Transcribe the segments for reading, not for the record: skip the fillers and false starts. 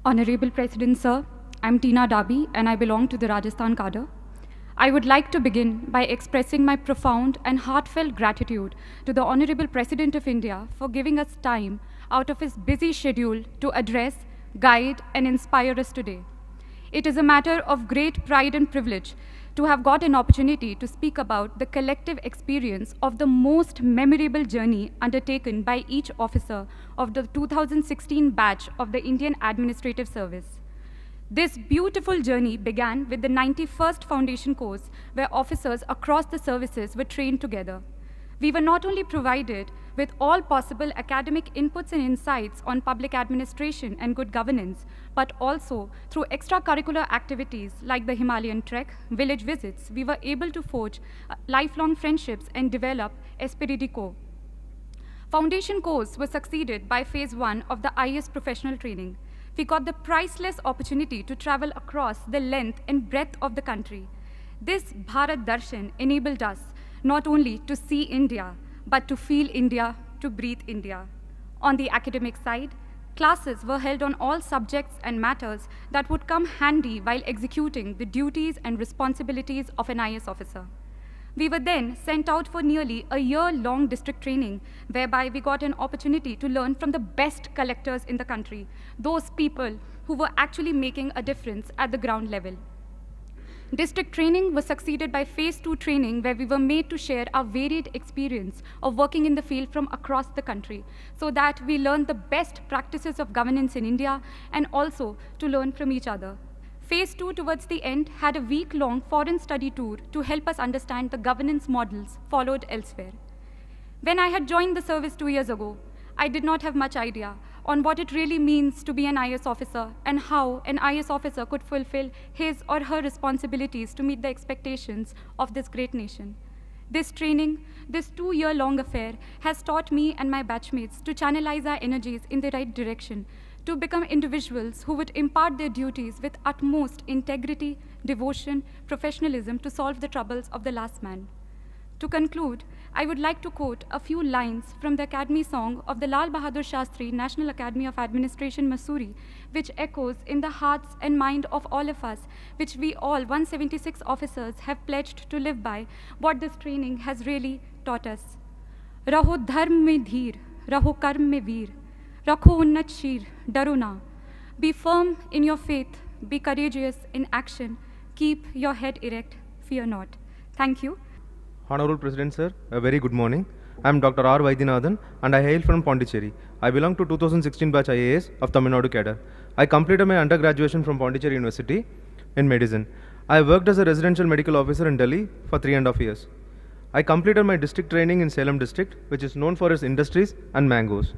Honorable President Sir, I'm Tina Dabi and I belong to the Rajasthan cadre. I would like to begin by expressing my profound and heartfelt gratitude to the Honorable President of India for giving us time out of his busy schedule to address, guide, and inspire us today. It is a matter of great pride and privilege to have got an opportunity to speak about the collective experience of the most memorable journey undertaken by each officer of the 2016 batch of the Indian Administrative Service. This beautiful journey began with the 91st Foundation course, where officers across the services were trained together. We were not only provided with all possible academic inputs and insights on public administration and good governance, but also through extracurricular activities like the Himalayan trek, village visits, we were able to forge lifelong friendships and develop esprit de corps. Foundation course was succeeded by phase 1 of the IAS professional training. We got the priceless opportunity to travel across the length and breadth of the country. This Bharat Darshan enabled us not only to see India, but to feel India, to breathe India. On the academic side, classes were held on all subjects and matters that would come handy while executing the duties and responsibilities of an IAS officer. We were then sent out for nearly a year-long district training, whereby we got an opportunity to learn from the best collectors in the country, those people who were actually making a difference at the ground level. District training was succeeded by phase 2 training, where we were made to share our varied experience of working in the field from across the country, so that we learned the best practices of governance in India and also to learn from each other. Phase 2 towards the end had a week-long foreign study tour to help us understand the governance models followed elsewhere. When I had joined the service 2 years ago, I did not have much idea on what it really means to be an IAS officer and how an IAS officer could fulfill his or her responsibilities to meet the expectations of this great nation. This training, this 2-year-long affair, has taught me and my batchmates to channelize our energies in the right direction, to become individuals who would impart their duties with utmost integrity, devotion, professionalism to solve the troubles of the last man. To conclude, I would like to quote a few lines from the Academy song of the Lal Bahadur Shastri National Academy of Administration, Mussoorie, which echoes in the hearts and mind of all of us, which we all 176 officers have pledged to live by, what this training has really taught us. Raho dharm mein dheer, raho karm mein veer, rakho unnat sheer, daro na. Be firm in your faith, be courageous in action, keep your head erect, fear not. Thank you. Honorable President Sir, a very good morning. I am Dr. R. Vaidyanathan and I hail from Pondicherry. I belong to 2016 batch IAS of Tamil Nadu cadre. I completed my undergraduation from Pondicherry University in medicine. I worked as a residential medical officer in Delhi for 3.5 years. I completed my district training in Salem district, which is known for its industries and mangoes.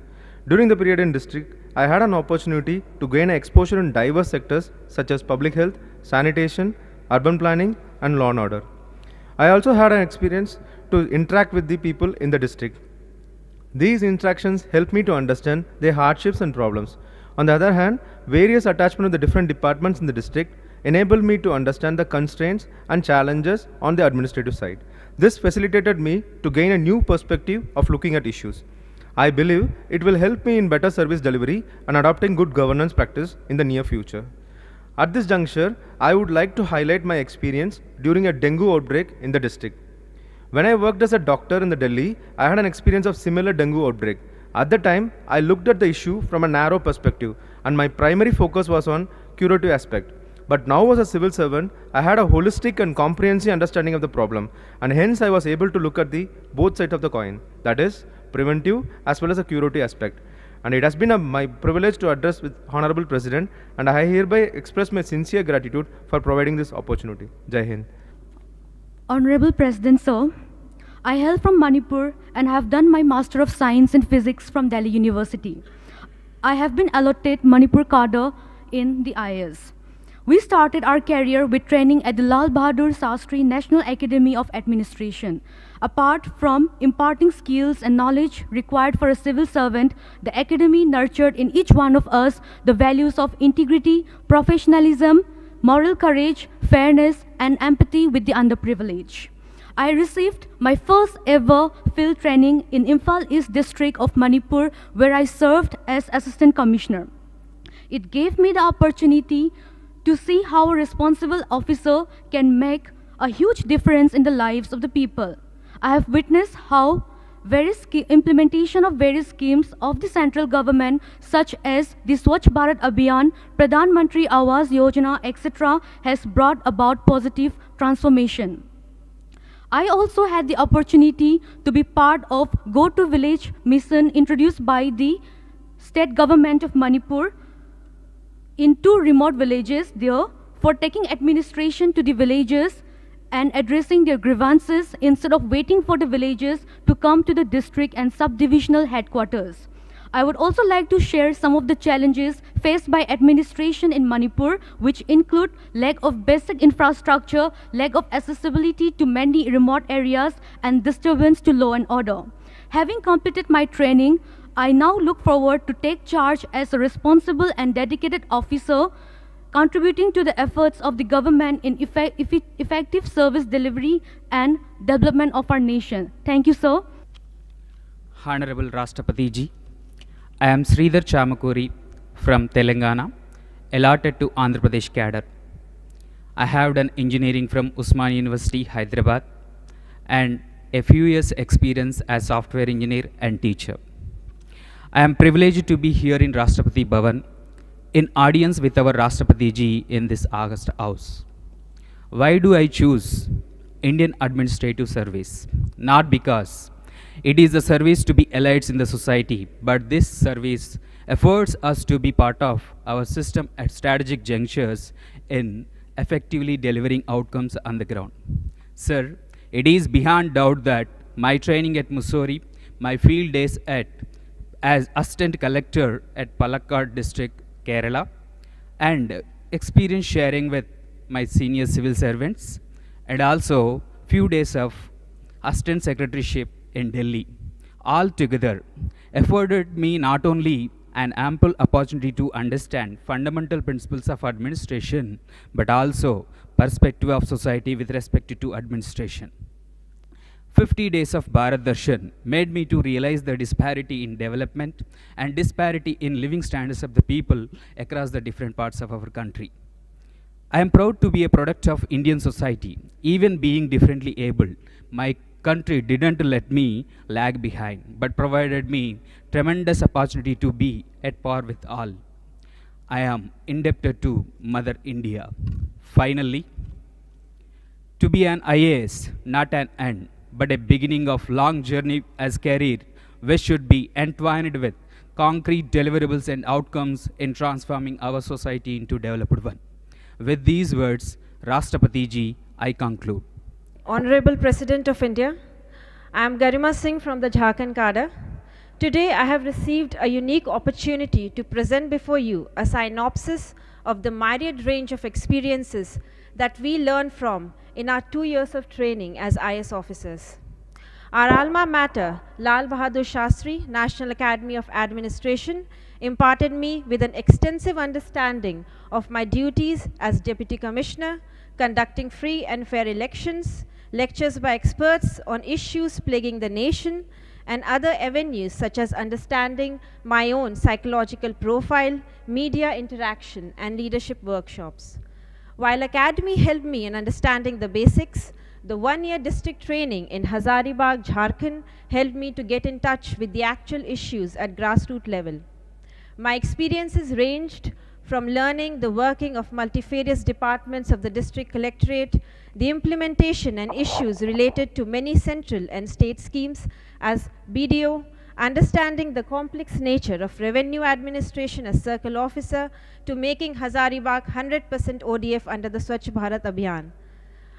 During the period in district, I had an opportunity to gain exposure in diverse sectors such as public health, sanitation, urban planning, and law and order. I also had an experience to interact with the people in the district. These interactions helped me to understand their hardships and problems. On the other hand, various attachment of the different departments in the district enabled me to understand the constraints and challenges on the administrative side. This facilitated me to gain a new perspective of looking at issues. I believe it will help me in better service delivery and adopting good governance practice in the near future. At this juncture, I would like to highlight my experience during a dengue outbreak in the district. When I worked as a doctor in the Delhi, I had an experience of similar dengue outbreak. At the time, I looked at the issue from a narrow perspective and my primary focus was on curative aspect. But now as a civil servant, I had a holistic and comprehensive understanding of the problem, and hence I was able to look at the both sides of the coin, that is, preventive as well as a curative aspect. And it has been my privilege to address with Honorable President, and I hereby express my sincere gratitude for providing this opportunity. Jai Hind. Honorable President Sir, I hail from Manipur and have done my Master of Science in Physics from Delhi University. I have been allotted Manipur cadre in the IAS. We started our career with training at the Lal Bahadur Shastri National Academy of Administration. Apart from imparting skills and knowledge required for a civil servant, the academy nurtured in each one of us the values of integrity, professionalism, moral courage, fairness, and empathy with the underprivileged. I received my first ever field training in Imphal East District of Manipur, where I served as Assistant Commissioner. It gave me the opportunity to see how a responsible officer can make a huge difference in the lives of the people. I have witnessed how implementation of various schemes of the central government, such as the Swachh Bharat Abhiyan, Pradhan Mantri Awas Yojana, etc., has brought about positive transformation. I also had the opportunity to be part of Go to Village mission introduced by the state government of Manipur in 2 remote villages there for taking administration to the villages and addressing their grievances instead of waiting for the villagers to come to the district and subdivisional headquarters. I would also like to share some of the challenges faced by administration in Manipur, which include lack of basic infrastructure, lack of accessibility to many remote areas, and disturbance to law and order. Having completed my training, I now look forward to take charge as a responsible and dedicated officer, contributing to the efforts of the government in effective service delivery and development of our nation. Thank you, sir. Honorable Rashtrapati Ji, I am Sridhar Chamakuri from Telangana, allotted to Andhra Pradesh cadre. I have done engineering from Usmania University, Hyderabad, and a few years experience as software engineer and teacher. I am privileged to be here in Rashtrapati Bhavan in audience with our Rashtrapati Ji in this August House. Why do I choose Indian Administrative Service? Not because it is a service to be elites in the society, but this service affords us to be part of our system at strategic junctures in effectively delivering outcomes on the ground. Sir, it is beyond doubt that my training at Mussoorie, my field days as Assistant Collector at Palakkad District, Kerala, and experience sharing with my senior civil servants, and also few days of Assistant Secretaryship in Delhi, all together afforded me not only an ample opportunity to understand fundamental principles of administration, but also perspective of society with respect to administration. 50 days of Bharat Darshan made me to realize the disparity in development and disparity in living standards of the people across the different parts of our country. I am proud to be a product of Indian society. Even being differently able, my country didn't let me lag behind, but provided me tremendous opportunity to be at par with all. I am indebted to Mother India. Finally, to be an IAS, not an end, but a beginning of long journey as career, which should be entwined with concrete deliverables and outcomes in transforming our society into developed one. With these words, Rashtrapati Ji, I conclude. Honorable President of India, I am Garima Singh from the Jharkhand cadre. Today I have received a unique opportunity to present before you a synopsis of the myriad range of experiences that we learned from in our 2 years of training as IAS officers. Our alma mater, Lal Bahadur Shastri, National Academy of Administration, imparted me with an extensive understanding of my duties as Deputy Commissioner, conducting free and fair elections, lectures by experts on issues plaguing the nation, and other avenues such as understanding my own psychological profile, media interaction, and leadership workshops. While Academy helped me in understanding the basics, the 1-year district training in Hazaribagh, Jharkhand helped me to get in touch with the actual issues at grassroots level. My experiences ranged from learning the working of multifarious departments of the district collectorate, the implementation and issues related to many central and state schemes as BDO, understanding the complex nature of revenue administration as circle officer, to making Hazaribagh 100% ODF under the Swachh Bharat Abhiyan.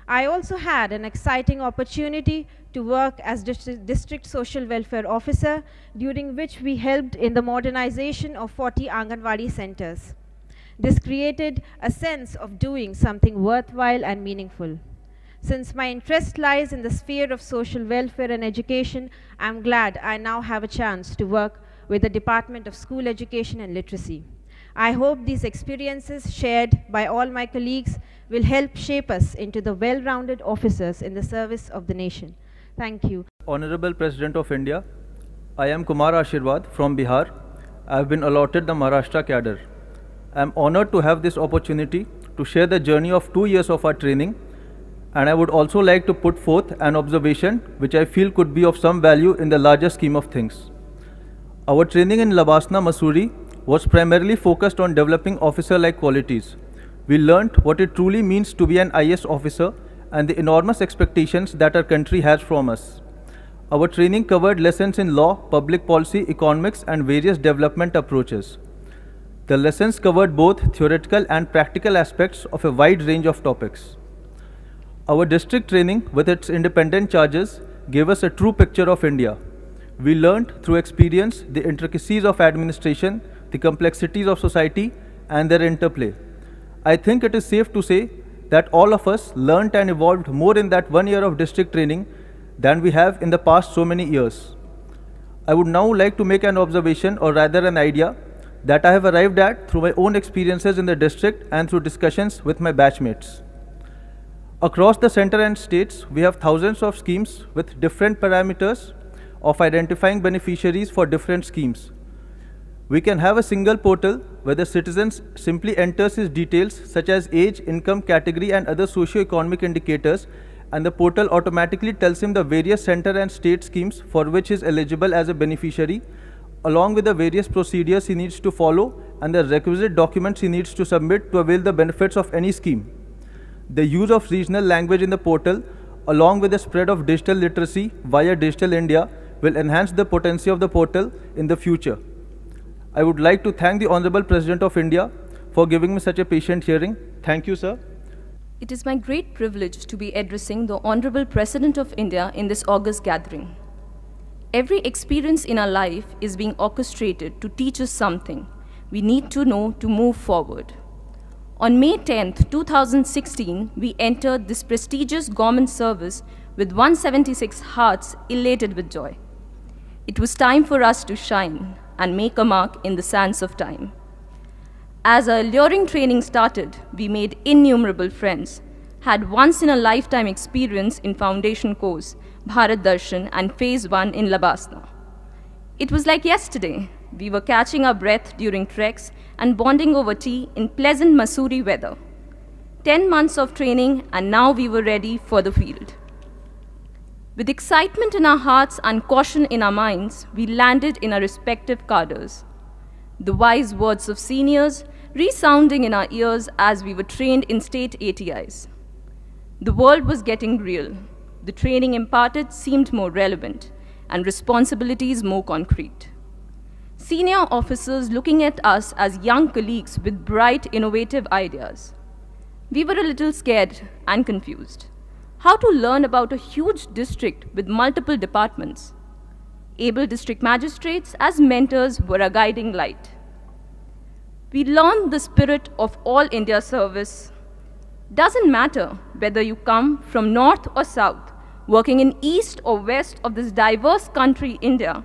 I also had an exciting opportunity to work as district social welfare officer, during which we helped in the modernization of 40 Anganwadi centers. This created a sense of doing something worthwhile and meaningful. Since my interest lies in the sphere of social welfare and education, I am glad I now have a chance to work with the Department of School Education and Literacy. I hope these experiences shared by all my colleagues will help shape us into the well-rounded officers in the service of the nation. Thank you. Honorable President of India, I am Kumar Ashirwad from Bihar. I have been allotted the Maharashtra cadre. I am honored to have this opportunity to share the journey of 2 years of our training, and I would also like to put forth an observation which I feel could be of some value in the larger scheme of things. Our training in Labasna, Mussoorie was primarily focused on developing officer-like qualities. We learnt what it truly means to be an IAS officer and the enormous expectations that our country has from us. Our training covered lessons in law, public policy, economics, and various development approaches. The lessons covered both theoretical and practical aspects of a wide range of topics. Our district training, with its independent charges, gave us a true picture of India. We learned through experience the intricacies of administration, the complexities of society, and their interplay. I think it is safe to say that all of us learnt and evolved more in that 1 year of district training than we have in the past so many years. I would now like to make an observation, or rather an idea, that I have arrived at through my own experiences in the district and through discussions with my batchmates. Across the center and states, we have thousands of schemes with different parameters of identifying beneficiaries for different schemes. We can have a single portal where the citizen simply enters his details such as age, income, category, and other socio-economic indicators, and the portal automatically tells him the various center and state schemes for which he is eligible as a beneficiary, along with the various procedures he needs to follow and the requisite documents he needs to submit to avail the benefits of any scheme. The use of regional language in the portal, along with the spread of digital literacy via Digital India, will enhance the potency of the portal in the future. I would like to thank the Honorable President of India for giving me such a patient hearing. Thank you, sir. It is my great privilege to be addressing the Honorable President of India in this august gathering. Every experience in our life is being orchestrated to teach us something we need to know to move forward. On May 10th, 2016, we entered this prestigious government service with 176 hearts elated with joy. It was time for us to shine and make a mark in the sands of time. As our alluring training started, we made innumerable friends, had once-in-a-lifetime experience in foundation course, Bharat Darshan, and phase 1 in Labasna. It was like yesterday. We were catching our breath during treks and bonding over tea in pleasant Mussoorie weather. 10 months of training, and now we were ready for the field. With excitement in our hearts and caution in our minds, we landed in our respective cadres. The wise words of seniors resounding in our ears as we were trained in state ATIs. The world was getting real. The training imparted seemed more relevant, and responsibilities more concrete. Senior officers looking at us as young colleagues with bright, innovative ideas. We were a little scared and confused. How to learn about a huge district with multiple departments? Able district magistrates as mentors were a guiding light. We learned the spirit of all India service. Doesn't matter whether you come from north or south, working in east or west of this diverse country, India,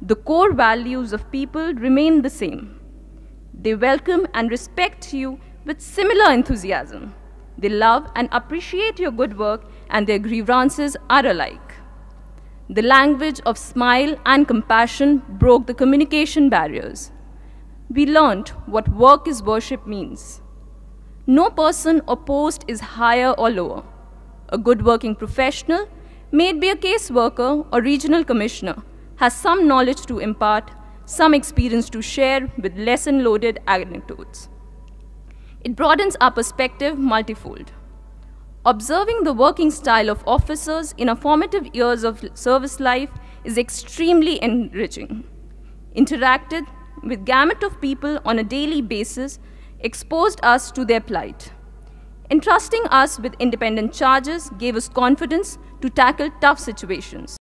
the core values of people remain the same. They welcome and respect you with similar enthusiasm. They love and appreciate your good work, and their grievances are alike. The language of smile and compassion broke the communication barriers. We learned what work is worship means. No person or post is higher or lower. A good working professional, may it be a caseworker or regional commissioner, has some knowledge to impart, some experience to share with lesson-loaded anecdotes. It broadens our perspective multifold. Observing the working style of officers in our formative years of service life is extremely enriching. Interacted with gamut of people on a daily basis exposed us to their plight. Entrusting us with independent charges gave us confidence to tackle tough situations.